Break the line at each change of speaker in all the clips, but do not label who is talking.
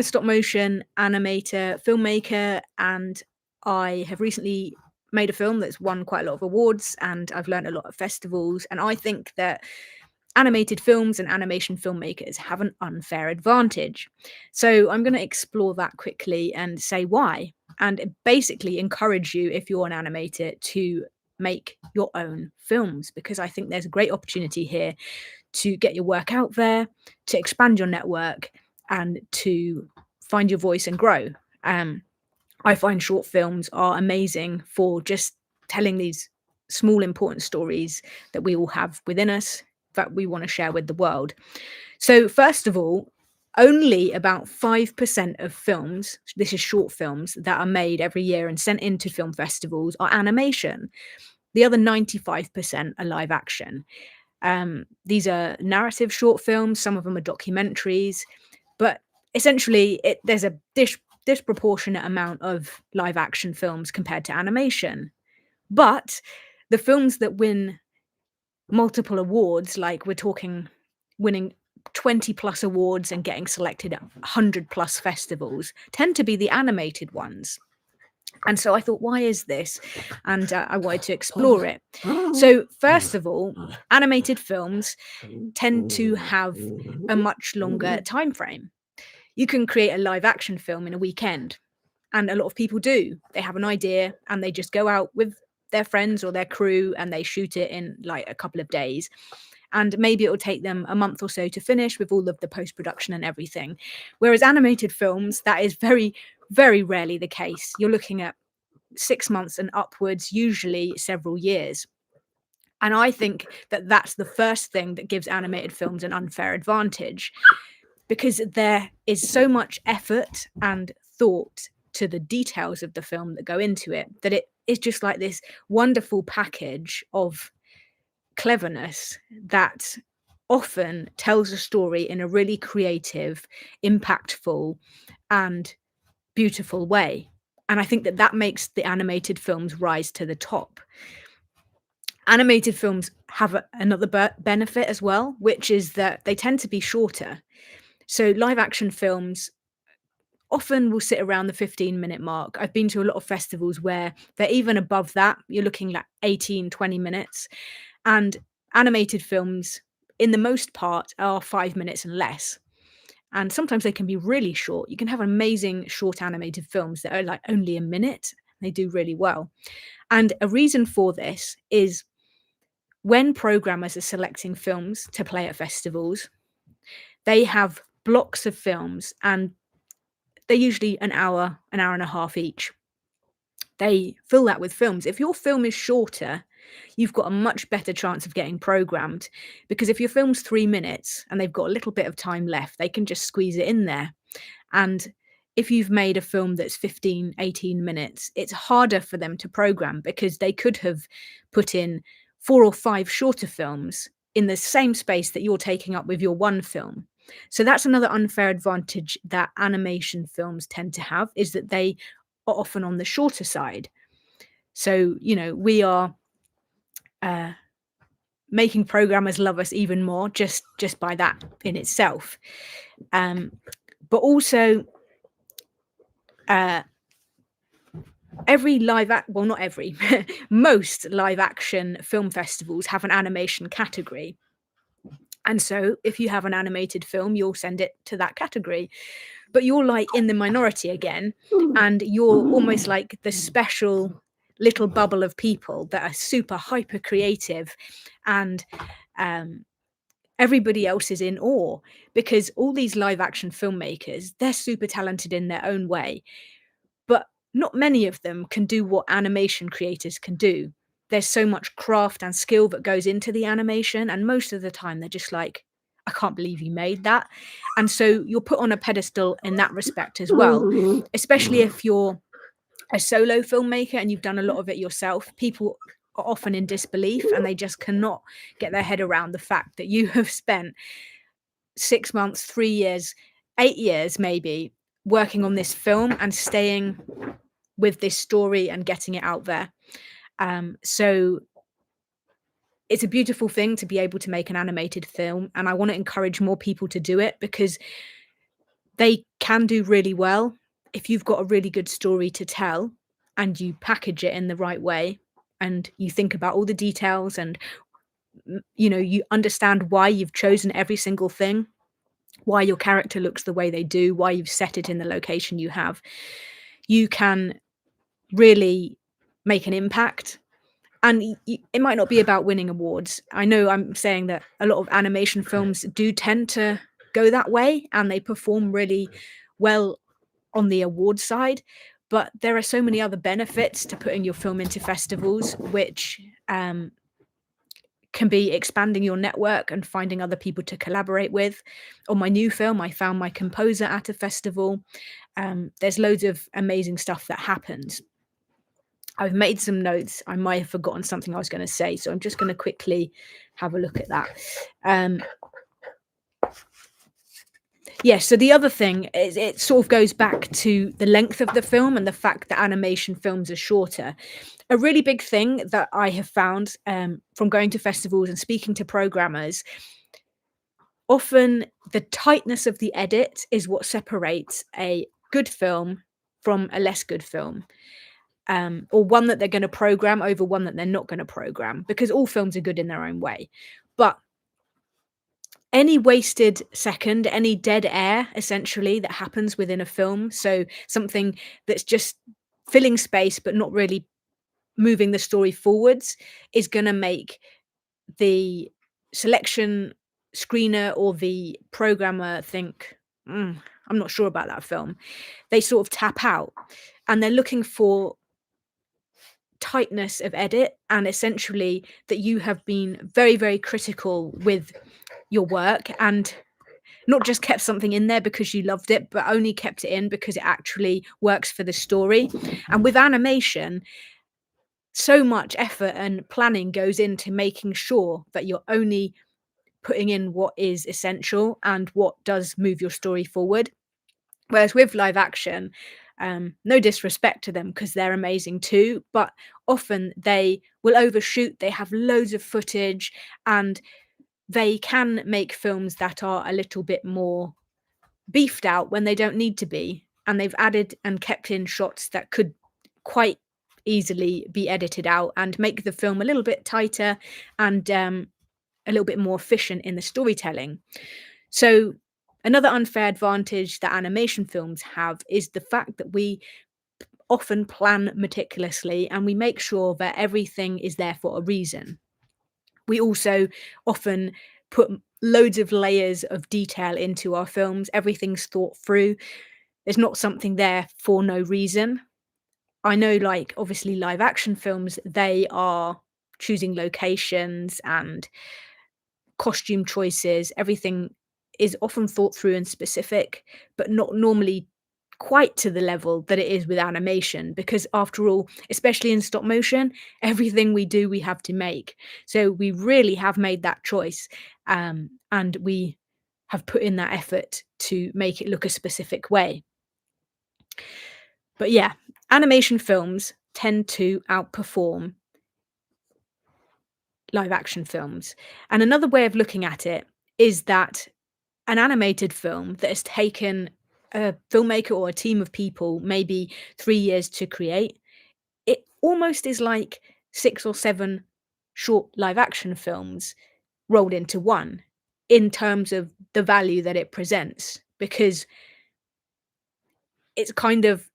a stop motion animator, filmmaker, and I have recently made a film that's won quite a lot of awards, and I've learned a lot at festivals. And I think that animated films and animation filmmakers have an unfair advantage. So I'm going to explore that quickly and say why, and basically encourage you, if you're an animator, to make your own films, because I think there's a great opportunity here to get your work out there, to expand your network, and to find your voice and grow. I find short films are amazing for just telling these small, important stories that we all have within us that we want to share with the world. So, first of all, only about 5% of films, this is short films, that are made every year and sent into film festivals are animation. The other 95% are live action. These are narrative short films, some of them are documentaries, but essentially there's a disproportionate amount of live action films compared to animation. But the films that win multiple awards, like we're talking winning 20 plus awards and getting selected at 100 plus festivals, tend to be the animated ones. And so I thought, why is this? And I wanted to explore it. So, first of all, animated films tend to have a much longer time frame. You can create a live action film in a weekend, and a lot of people do. They have an idea and they just go out with their friends or their crew and they shoot it in like a couple of days. And maybe it will take them a month or so to finish with all of the post production and everything. Whereas animated films, that is very, very rarely the case. You're looking at 6 months and upwards, usually several years. And I think that that's the first thing that gives animated films an unfair advantage, because there is so much effort and thought to the details of the film that go into it, that it is just like this wonderful package of cleverness that often tells a story in a really creative, impactful, and beautiful way. And I think that that makes the animated films rise to the top. Animated films have another benefit as well, which is that they tend to be shorter. So live action films often will sit around the 15-minute mark. I've been to a lot of festivals where they're even above that. You're looking like 18, 20 minutes. And animated films, in the most part, are 5 minutes and less. And sometimes they can be really short. You can have amazing short animated films that are like only a minute. They do really well. And a reason for this is when programmers are selecting films to play at festivals, they have blocks of films, and they're usually an hour and a half each. They fill that with films. If your film is shorter, you've got a much better chance of getting programmed, because if your film's 3 minutes and they've got a little bit of time left, they can just squeeze it in there. And if you've made a film that's 15, 18 minutes, it's harder for them to program, because they could have put in 4 or 5 shorter films in the same space that you're taking up with your one film. So that's another unfair advantage that animation films tend to have, is that they are often on the shorter side. So, we are making programmers love us even more just by that in itself. But also, not every, most live action film festivals have an animation category. And so if you have an animated film, you'll send it to that category. But you're like in the minority again, and you're almost like the special little bubble of people that are super hyper creative, and everybody else is in awe, because all these live action filmmakers, they're super talented in their own way. But not many of them can do what animation creators can do. There's so much craft and skill that goes into the animation, and most of the time they're just like, I can't believe you made that. And so you're put on a pedestal in that respect as well, especially if you're a solo filmmaker and you've done a lot of it yourself. People are often in disbelief, and they just cannot get their head around the fact that you have spent 6 months, 3 years, 8 years maybe working on this film and staying with this story and getting it out there. So it's a beautiful thing to be able to make an animated film, and I want to encourage more people to do it, because They can do really well if you've got a really good story to tell and you package it in the right way and you think about all the details and you understand why you've chosen every single thing, why your character looks the way they do, why you've set it in the location you have. You can really make an impact. And it might not be about winning awards. I know I'm saying that a lot of animation films do tend to go that way and they perform really well on the award side. But there are so many other benefits to putting your film into festivals, which can be expanding your network and finding other people to collaborate with. On my new film, I found my composer at a festival. There's loads of amazing stuff that happens. I've made some notes. I might have forgotten something I was going to say, so I'm just going to quickly have a look at that. Yeah, so the other thing is it sort of goes back to the length of the film and the fact that animation films are shorter. A really big thing that I have found from going to festivals and speaking to programmers, often the tightness of the edit is what separates a good film from a less good film. Or one that they're going to program over one that they're not going to program, because all films are good in their own way. But any wasted second, any dead air, essentially, that happens within a film, so something that's just filling space but not really moving the story forwards, is going to make the selection screener or the programmer think, I'm not sure about that film. They sort of tap out and they're looking for tightness of edit and essentially that you have been very, very critical with your work and not just kept something in there because you loved it, but only kept it in because it actually works for the story. And with animation, so much effort and planning goes into making sure that you're only putting in what is essential and what does move your story forward. Whereas with live action, no disrespect to them because they're amazing too, but often they will overshoot. They have loads of footage and they can make films that are a little bit more beefed out when they don't need to be. And they've added and kept in shots that could quite easily be edited out and make the film a little bit tighter and a little bit more efficient in the storytelling. So another unfair advantage that animation films have is the fact that we often plan meticulously and we make sure that everything is there for a reason. We also often put loads of layers of detail into our films. Everything's thought through. There's not something there for no reason. I know, like, obviously, live action films, they are choosing locations and costume choices. Everything is often thought through and specific, but not normally quite to the level that it is with animation, because after all, especially in stop motion, everything we do we have to make, so we really have made that choice, and we have put in that effort to make it look a specific way. But yeah, animation films tend to outperform live action films. And another way of looking at it is that an animated film that has taken a filmmaker or a team of people maybe 3 years to create, it almost is like 6 or 7 short live action films rolled into one in terms of the value that it presents, because it's kind of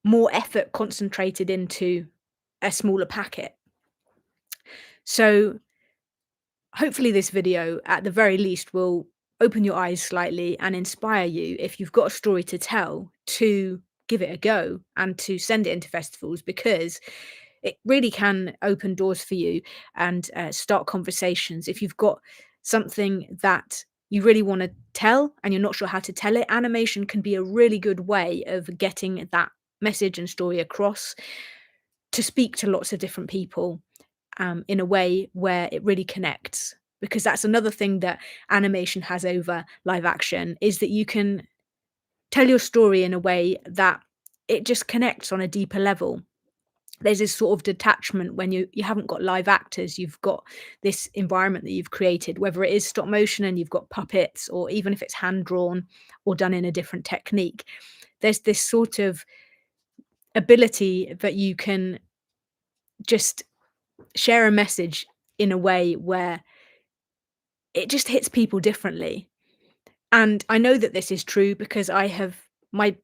more effort concentrated into a smaller packet. So hopefully this video, at the very least, will open your eyes slightly and inspire you, if you've got a story to tell, to give it a go and to send it into festivals, because it really can open doors for you and start conversations. If you've got something that you really want to tell and you're not sure how to tell it, animation can be a really good way of getting that message and story across, to speak to lots of different people in a way where it really connects. Because that's another thing that animation has over live action, is that you can tell your story in a way that it just connects on a deeper level. there's this sort of detachment when you haven't got live actors, you've got this environment that you've created, whether it is stop motion and you've got puppets, or even if it's hand drawn or done in a different technique. There's this sort of ability that you can just share a message in a way where it just hits people differently. And I know that this is true because I have my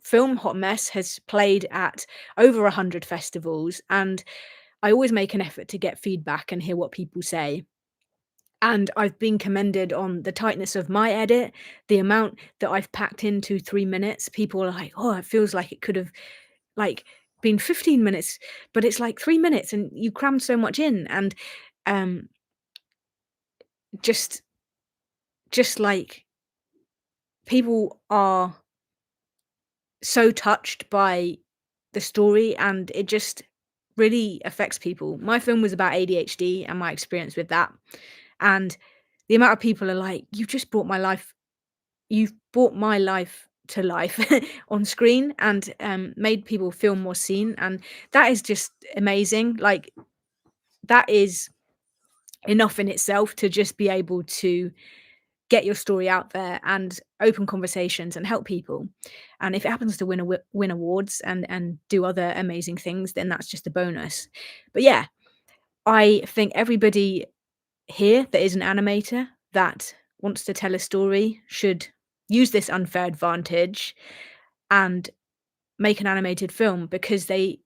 film Hot Mess has played at over 100 festivals, and I always make an effort to get feedback and hear what people say. And I've been commended on the tightness of my edit, the amount that I've packed into 3 minutes. People are like, "Oh, it feels like it could have, like, been 15 minutes, but it's like 3 minutes and you crammed so much in." And, um, just like people are so touched by the story, and it just really affects people. My film was about ADHD and my experience with that, and the amount of people are like, you've brought my life to life on screen, and made people feel more seen." And that is just amazing. Like, that is enough in itself to just be able to get your story out there and open conversations and help people. And if it happens to win awards and do other amazing things, then that's just a bonus. But yeah, I think everybody here that is an animator that wants to tell a story should use this unfair advantage and make an animated film, because they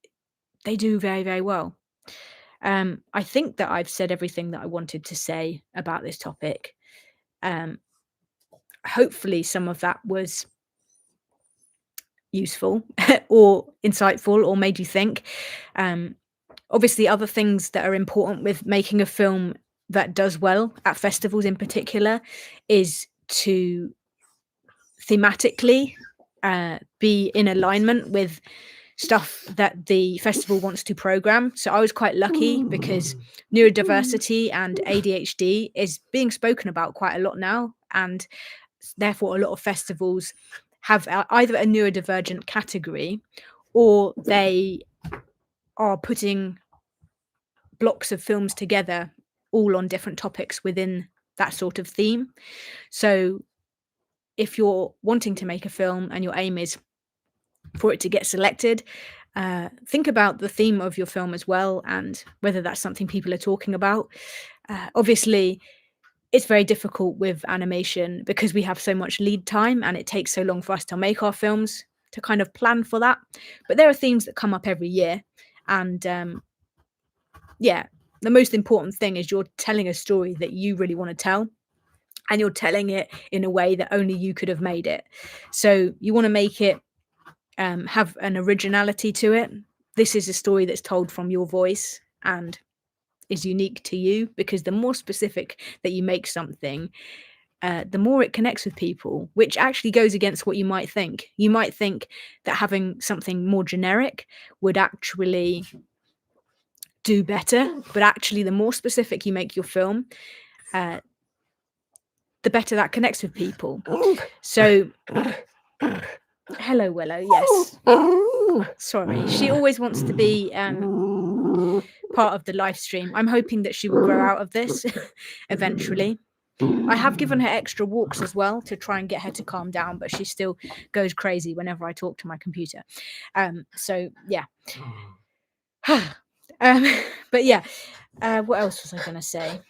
do very, very well. I think that I've said everything that I wanted to say about this topic. Um, Hopefully some of that was useful or insightful or made you think. Um, Obviously, other things that are important with making a film that does well at festivals in particular is to thematically be in alignment with stuff that the festival wants to program. So I was quite lucky because neurodiversity and ADHD is being spoken about quite a lot now, and therefore a lot of festivals have either a neurodivergent category, or they are putting blocks of films together all on different topics within that sort of theme. So if you're wanting to make a film and your aim is for it to get selected, think about the theme of your film as well, and whether that's something people are talking about. Obviously, it's very difficult with animation because we have so much lead time and it takes so long for us to make our films to kind of plan for that. But there are themes that come up every year, and yeah, the most important thing is you're telling a story that you really want to tell, and you're telling it in a way that only you could have made it. So you want to make it have an originality to it. This is a story that's told from your voice and is unique to you, because the more specific that you make something, the more it connects with people, which actually goes against what you might think. You might think that having something more generic would actually do better, but actually the more specific you make your film, the better that connects with people. So hello, Willow. Yes, sorry, she always wants to be part of the live stream. I'm hoping that she will grow out of this eventually. I have given her extra walks as well to try and get her to calm down, but she still goes crazy whenever I talk to my computer. So yeah. But yeah, what else was I going to say?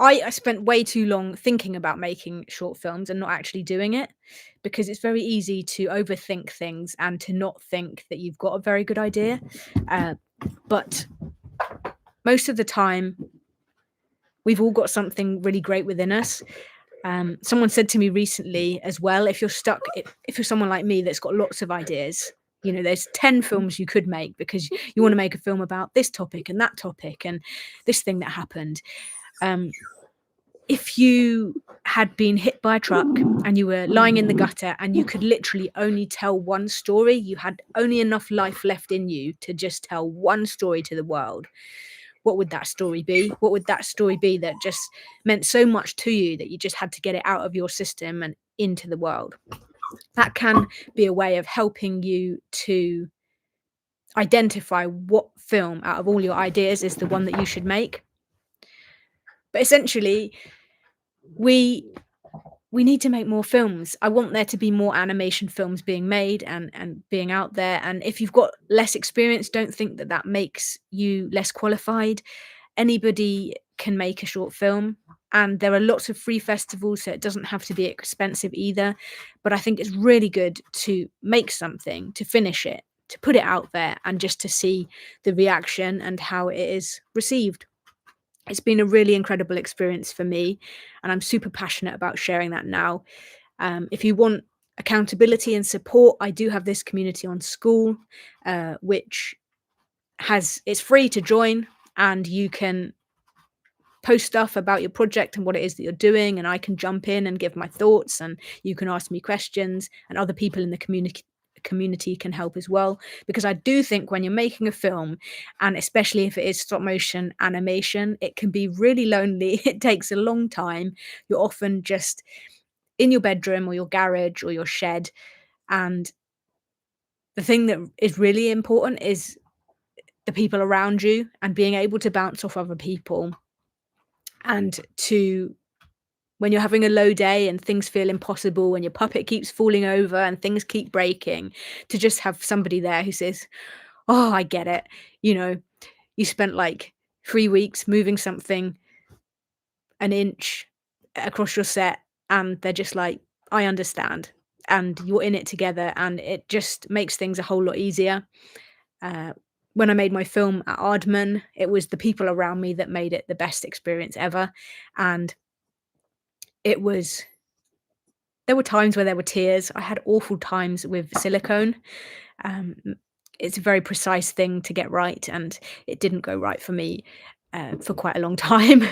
I spent way too long thinking about making short films and not actually doing it, because it's very easy to overthink things and to not think that you've got a very good idea. But most of the time, we've all got something really great within us. Someone said to me recently as well, if you're stuck, if you're someone like me that's got lots of ideas, you know, there's 10 films you could make because you want to make a film about this topic and that topic and this thing that happened. If you had been hit by a truck and you were lying in the gutter and you could literally only tell one story, you had only enough life left in you to just tell one story to the world, what would that story be? What would that story be that just meant so much to you that you just had to get it out of your system and into the world? that can be a way of helping you to identify what film out of all your ideas is the one that you should make. But essentially, we we need to make more films. I want there to be more animation films being made and being out there. And if you've got less experience, don't think that that makes you less qualified. Anybody can make a short film, and there are lots of free festivals, so it doesn't have to be expensive either. But I think it's really good to make something, to finish it, to put it out there, and just to see the reaction and how it is received. It's been a really incredible experience for me, and I'm super passionate about sharing that now. If you want accountability and support, I do have this community on Skool, which it's free to join, and you can post stuff about your project and what it is that you're doing, and I can jump in and give my thoughts, and you can ask me questions, and other people in the community can help as well. Because I do think when you're making a film, and especially if it is stop motion animation, it can be really lonely. It takes a long time. You're often just in your bedroom or your garage or your shed, and the thing that is really important is the people around you and being able to bounce off other people, and to when you're having a low day and things feel impossible and your puppet keeps falling over and things keep breaking, to just have somebody there who says, "Oh, I get it. You know, you spent like 3 weeks moving something an inch across your set," and they're just like, "I understand." And you're in it together, and it just makes things a whole lot easier. Uh, when I made my film at Aardman, it was the people around me that made it the best experience ever. And it was there were times where there were tears. I had awful times with silicone. Um, it's a very precise thing to get right, and it didn't go right for me for quite a long time.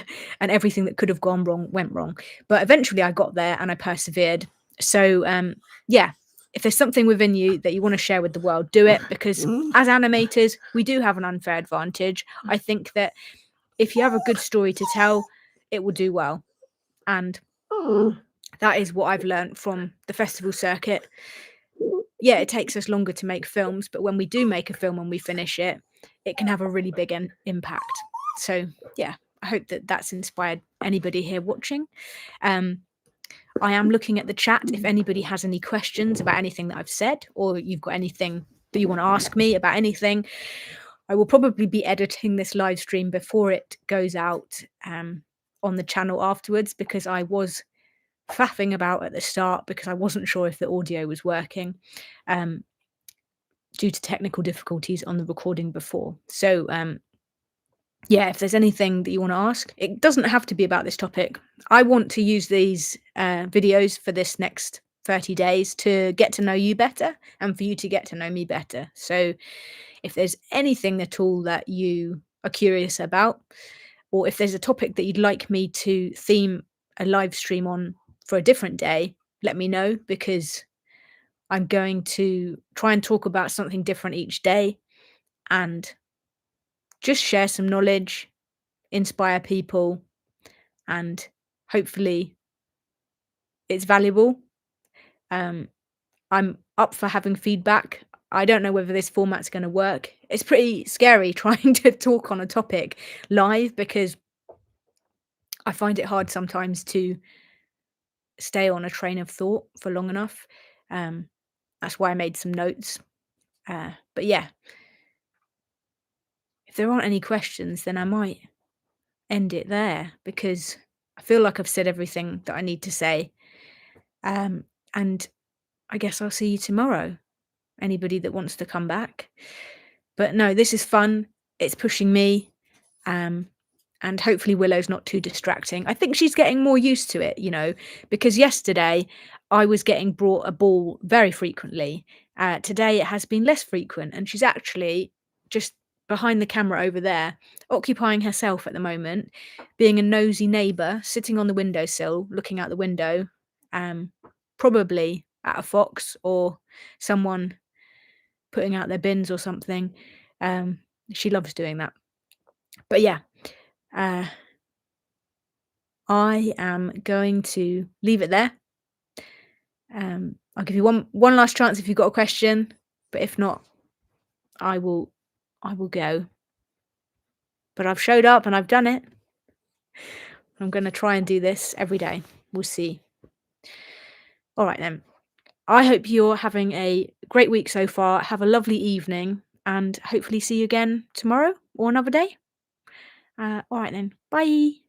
And everything that could have gone wrong went wrong. But eventually, I got there and I persevered. So yeah, if there's something within you that you want to share with the world, do it. Because as animators, we do have an unfair advantage. I think that if you have a good story to tell, it will do well. And that is what I've learned from the festival circuit. Yeah, it takes us longer to make films, but when we do make a film and we finish it, it can have a really big impact. So yeah, I hope that that's inspired anybody here watching. I am looking at the chat. If anybody has any questions about anything that I've said, or you've got anything that you want to ask me about anything, I will probably be editing this live stream before it goes out on the channel afterwards, because I was faffing about at the start because I wasn't sure if the audio was working due to technical difficulties on the recording before. So yeah, if there's anything that you want to ask, it doesn't have to be about this topic. I want to use these videos for this next 30 days to get to know you better and for you to get to know me better. So if there's anything at all that you are curious about, or if there's a topic that you'd like me to theme a live stream on for a different day, let me know, because I'm going to try and talk about something different each day and just share some knowledge, inspire people, and hopefully it's valuable. I'm up for having feedback. I don't know whether this format's going to work. It's pretty scary trying to talk on a topic live, because I find it hard sometimes to stay on a train of thought for long enough. That's why I made some notes. But yeah, if there aren't any questions, then I might end it there, because I feel like I've said everything that I need to say. And I guess I'll see you tomorrow. Anybody that wants to come back. But no, this is fun. It's pushing me. Um, and hopefully Willow's not too distracting. I think she's getting more used to it, because yesterday I was getting brought a ball very frequently. Today it has been less frequent, and she's actually just behind the camera over there, occupying herself at the moment, being a nosy neighbour, sitting on the windowsill, looking out the window, probably at a fox or someone putting out their bins or something. She loves doing that. But yeah, I am going to leave it there. I'll give you one last chance if you've got a question, but if not, I will I will go. But I've showed up and I've done it. I'm gonna try and do this every day. We'll see. All right then. I hope you're having a great week so far. Have a lovely evening and hopefully see you again tomorrow or another day. All right then. Bye.